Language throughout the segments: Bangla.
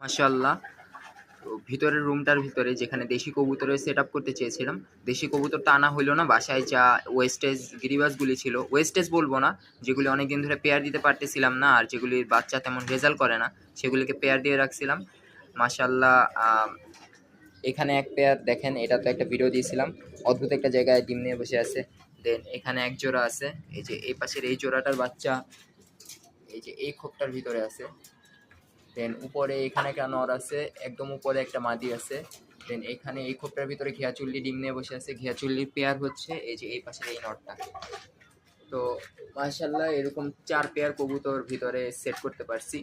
মাশাআল্লাহ। তো ভিতরের রুমটার ভিতরে যেখানে দেশি কবুতরের সেটআপ করতে চেয়েছিলাম, দেশি কবুতর তো আনা হইল না। বাসায় যা ওয়েস্টেজ গিরিবাজগুলি ছিল, ওয়েস্টেজ বলব না, যেগুলি অনেকদিন ধরে পেয়ার দিতে পারতেছিলাম না আর যেগুলির বাচ্চা তেমন রেজাল্ট করে না, সেগুলিকে পেয়ার দিয়ে রাখছিলাম। মাশাআল্লাহ, এখানে এক পেয়ার দেখেন, এটা তো একটা ভিডিও দিয়েছিলাম, অদ্ভুত একটা জায়গায় ডিম নিয়ে বসে আছে। দেন এখানে এক জোড়া আছে, এই যে এই পাশের এই জোড়াটার বাচ্চা এই যে এই খোপটার ভিতরে আছে। দেন উপরে এখানে একটা নর আছে, একদম উপরে একটা মাদি আছে। দেন এখানে এই খোপটার ভিতরে ঘিয়াচুল্লি ডিম নিয়ে বসে আছে। ঘিয়াচুল্লির পেয়ার হচ্ছে এই যে এই পাশের এই নরটা। তো মাশাআল্লাহ, এরকম 4 পেয়ার কবুতর ভিতরে সেট করতে পারছি।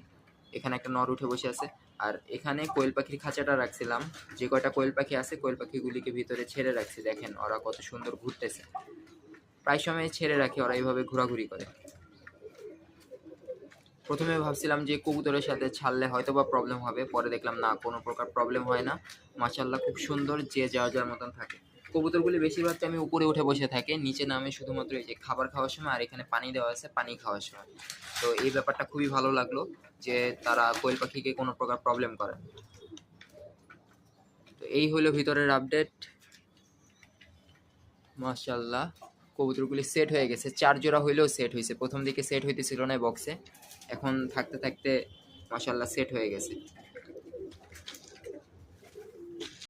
এখানে একটা নর উঠে বসে আছে। আর এখানে কোয়েল পাখির খাঁচাটা রাখছিলাম। যে কয়টা কোয়েল পাখি আছে, কোয়েল পাখিগুলিকে ভিতরে ছেড়ে রাখছি। দেখেন ওরা কত সুন্দর ঘুরতেছে। প্রায় সময় ছেড়ে রাখি, ওরা এইভাবে ঘোরাঘুরি করে। প্রথমে ভাবছিলাম যে কবুতরের সাথে ছাড়লে হয়তো বা প্রবলেম হবে, পরে দেখলাম না, কোনো প্রকার প্রবলেম হয় না। মাশাআল্লাহ, খুব সুন্দর, যে যার যার মতন থাকে। কবুতরগুলি বেশিরভাগ আমি উপরে উঠে বসে থাকে, নিচে নামে শুধুমাত্র এই যে খাবার খাওয়ার সময়, আর এখানে পানি দেওয়া আছে পানি খাওয়ার সময়। তো এই ব্যাপারটা খুবই ভালো লাগলো যে তারা কোয়েল পাখিকে কোনো প্রকার প্রবলেম করে না। তো এই হলো ভিতরের আপডেট। মাশাআল্লাহ, কবুতরগুলি সেট হয়ে গেছে। 4 জোড়া হইলেও সেট হয়েছে। প্রথম দিকে সেট হইতেছিল না বক্সে, এখন থাকতে থাকতে মাশাআল্লাহ সেট হয়ে গেছে।